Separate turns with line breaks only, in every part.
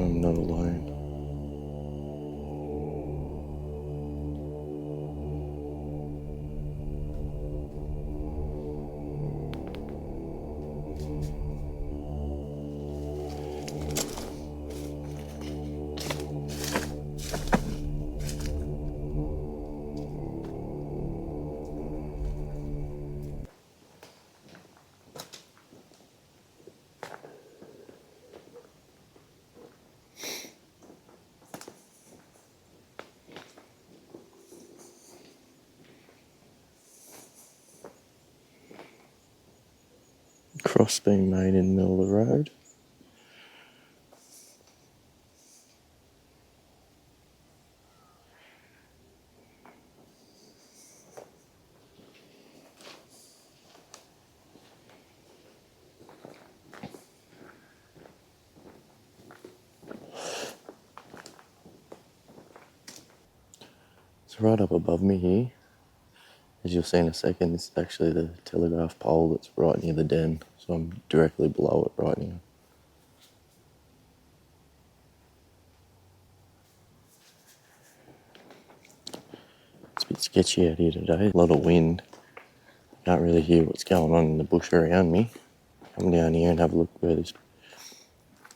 I'm not alone. Cross being made in the middle of the road. It's right up above me here. As you'll see in a second, this is actually the telegraph pole that's right near the den, so I'm directly below it right now. It's a bit sketchy out here today, a lot of wind. Can't really hear what's going on in the bush around me. Come down here and have a look where this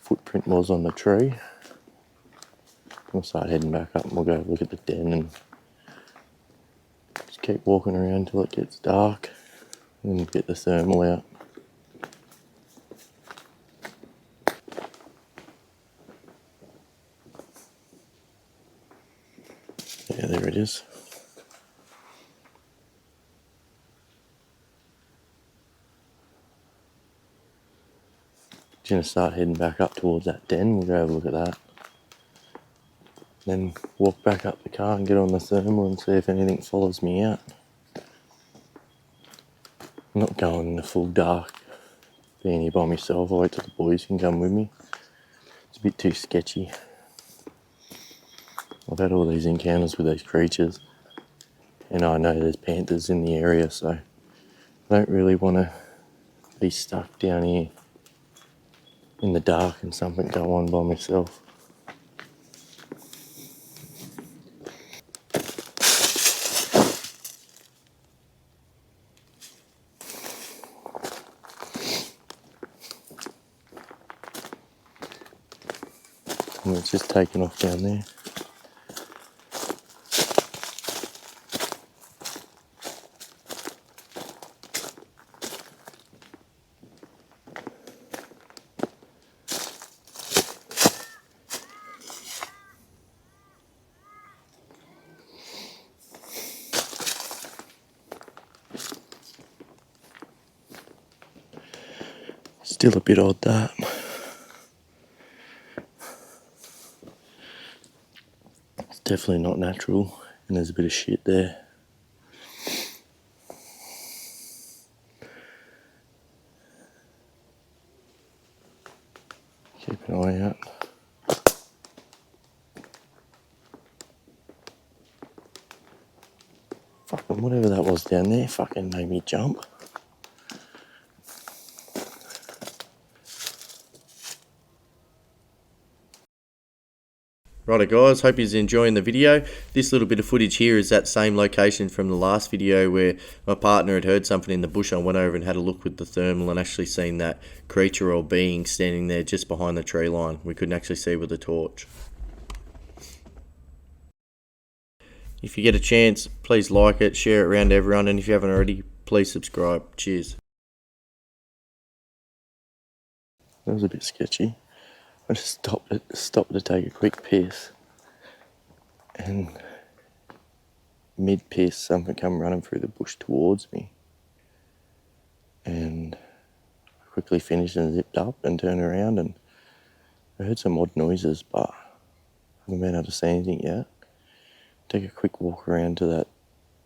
footprint was on the tree. We'll start heading back up and we'll go look at the den and just keep walking around till it gets dark and then get the thermal out. Yeah, there it is. Just going to start heading back up towards that den. We'll go have a look at that. Then walk back up the car and get on the thermal and see if anything follows me out. I'm not going in the full dark, being here by myself. I'll wait till the boys can come with me. It's a bit too sketchy. I've had all these encounters with these creatures, and I know there's panthers in the area, so I don't really want to be stuck down here in the dark and something go on by myself. And it's just taken off down there. Still a bit odd, that. It's definitely not natural, and there's a bit of shit there. Keep an eye out. Fucking whatever that was down there fucking made me jump. Righto guys, hope you're enjoying the video. This little bit of footage here is that same location from the last video where my partner had heard something in the bush. I went over and had a look with the thermal and actually seen that creature or being standing there just behind the tree line. We couldn't actually see with the torch. If you get a chance, please like it, share it around to everyone, and if you haven't already, please subscribe. Cheers. That was a bit sketchy. I just stopped to take a quick piss, and mid-piss something come running through the bush towards me, and I quickly finished and zipped up and turned around, and I heard some odd noises, but I haven't been able to see anything yet. Take a quick walk around to that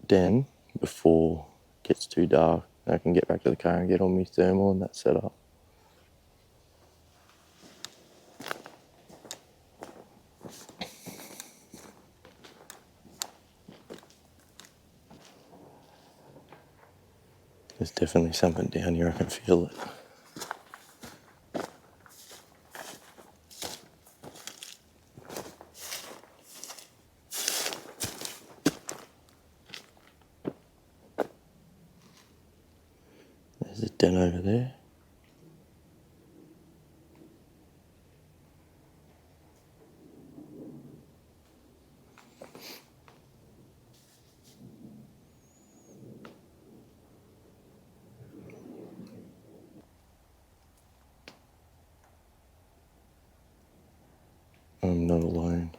den before it gets too dark, and I can get back to the car and get on my thermal and that set up. There's definitely something down here, I can feel it. den over there. I'm not alone.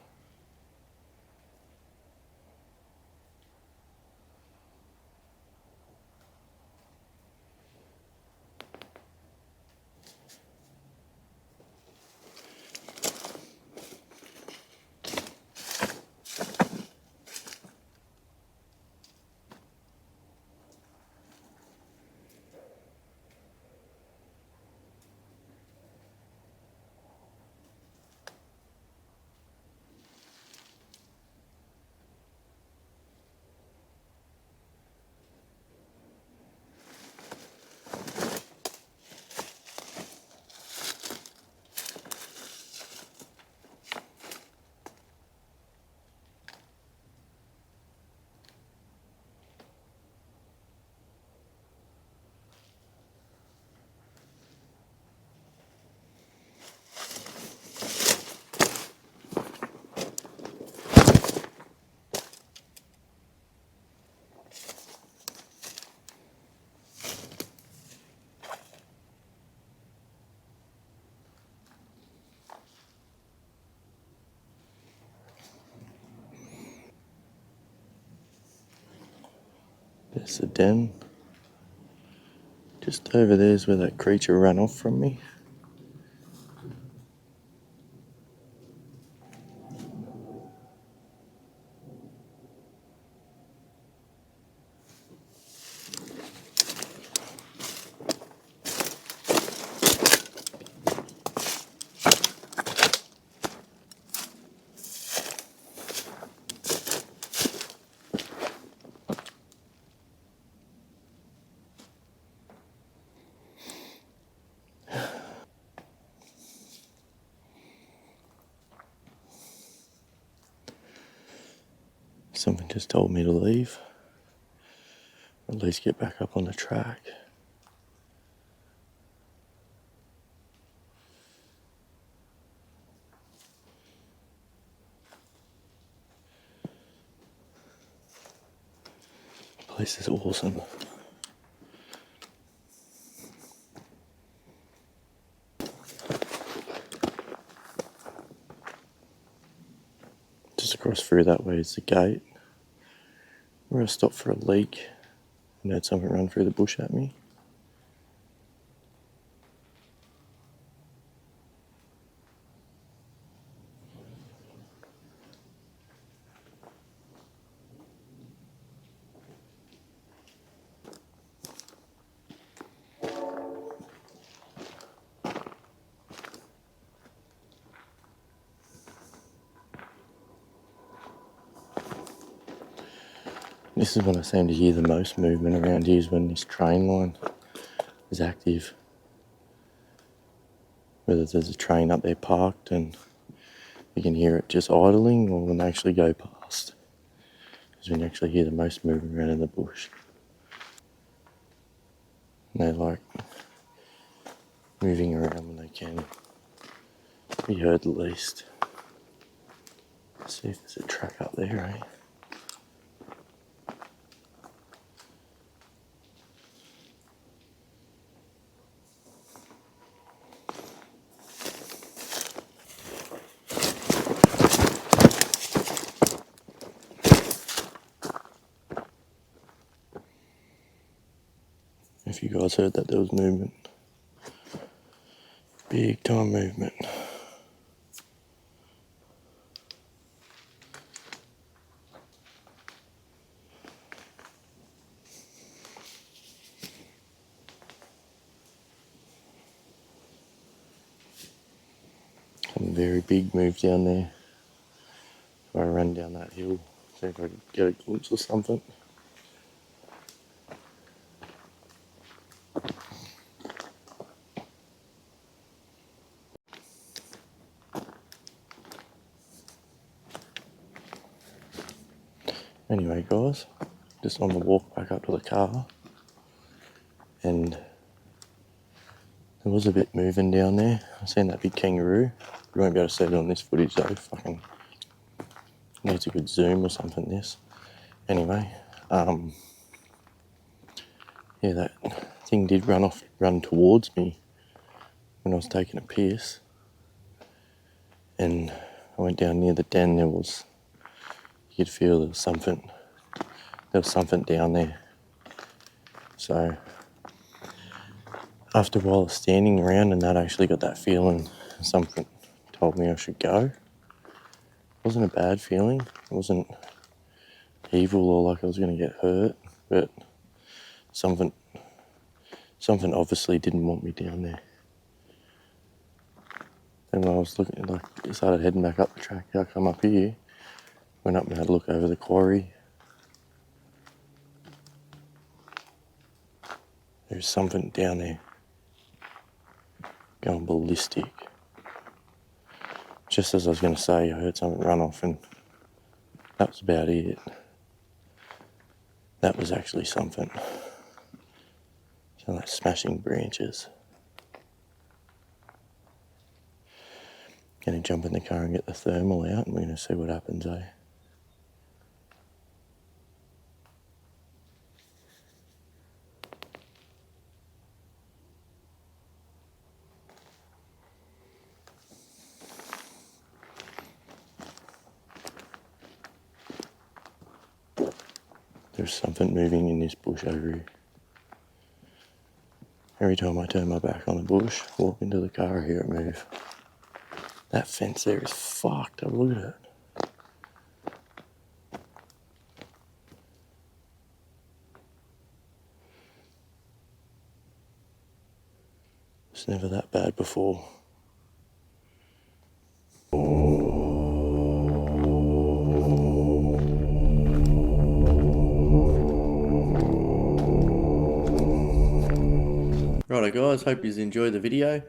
There's the den. Just over there's where that creature ran off from me. Something just told me to leave. At least get back up on the track. The place is awesome. Just across through that way is the gate. Where I stopped for a leak and had something run through the bush at me. This is when I seem to hear the most movement around here, is when this train line is active. Whether there's a train up there parked and you can hear it just idling, or when they actually go past. Is when you actually hear the most movement around in the bush. And they like moving around when they can be heard the least. Let's see if there's a track up there, eh? If you guys heard that, there was movement. Big time movement. Some very big move down there. If I run down that hill, see if I can get a glimpse of something. Anyway, guys, just on the walk back up to the car, and There was a bit moving down there. I seen that big kangaroo. You won't be able to see it on this footage though. Fucking needs a good zoom or something, this. Anyway, yeah, that thing did run towards me when I was taking a piss. And I went down near the den. You could feel there was something down there. So after a while of standing around and that, I actually got that feeling something told me I should go. It wasn't a bad feeling. It wasn't evil or like I was going to get hurt, but something obviously didn't want me down there. And when I was started heading back up the track, I come up here, went up and had a look over the quarry. There's something down there going ballistic. Just as I was going to say, I heard something run off and that was about it. That was actually something. Sound like smashing branches. Gonna jump in the car and get the thermal out and we're gonna see what happens, eh? There's something moving in this bush over here. Every time I turn my back on the bush, walk into the car, I hear it move. That fence there is fucked. Have a look at it. It's never that bad before. Righto guys, hope you enjoyed the video.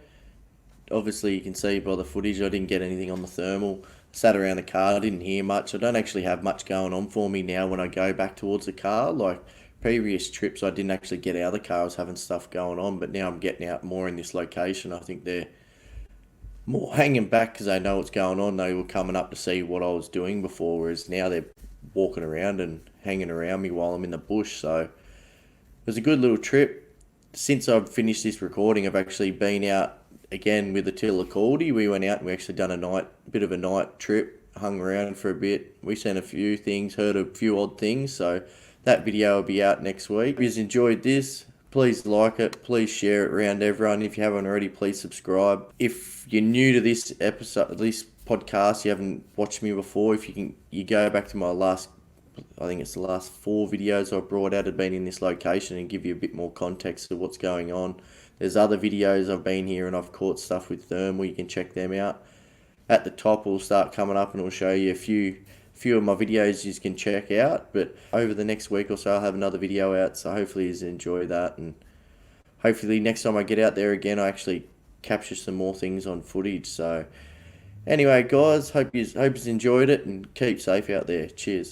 Obviously you can see by the footage I didn't get anything on the thermal. Sat around the car, I didn't hear much. I don't actually have much going on for me now when I go back towards the car. Like previous trips I didn't actually get out of the car, I was having stuff going on, but now I'm getting out more in this location. I think they're more hanging back because they know what's going on. They were coming up to see what I was doing before, whereas now they're walking around and hanging around me while I'm in the bush. So it was a good little trip. Since I've finished this recording, I've actually been out again with the Tillicaldi. We went out and we actually done a bit of a night trip, hung around for a bit. We seen a few things, heard a few odd things. So that video will be out next week. If you enjoyed this, please like it, please share it around everyone. If you haven't already, please subscribe. If you're new to this episode, this podcast, you haven't watched me before, if you go back to my last, I think it's the last 4 videos I've brought out have been in this location and give you a bit more context of what's going on. There's other videos I've been here and I've caught stuff with thermal, you can check them out. At the top will start coming up and it'll show you a few of my videos you can check out, but over the next week or so I'll have another video out, so hopefully you enjoy that, and hopefully next time I get out there again I actually capture some more things on footage. So anyway guys, hope you enjoyed it and keep safe out there. Cheers.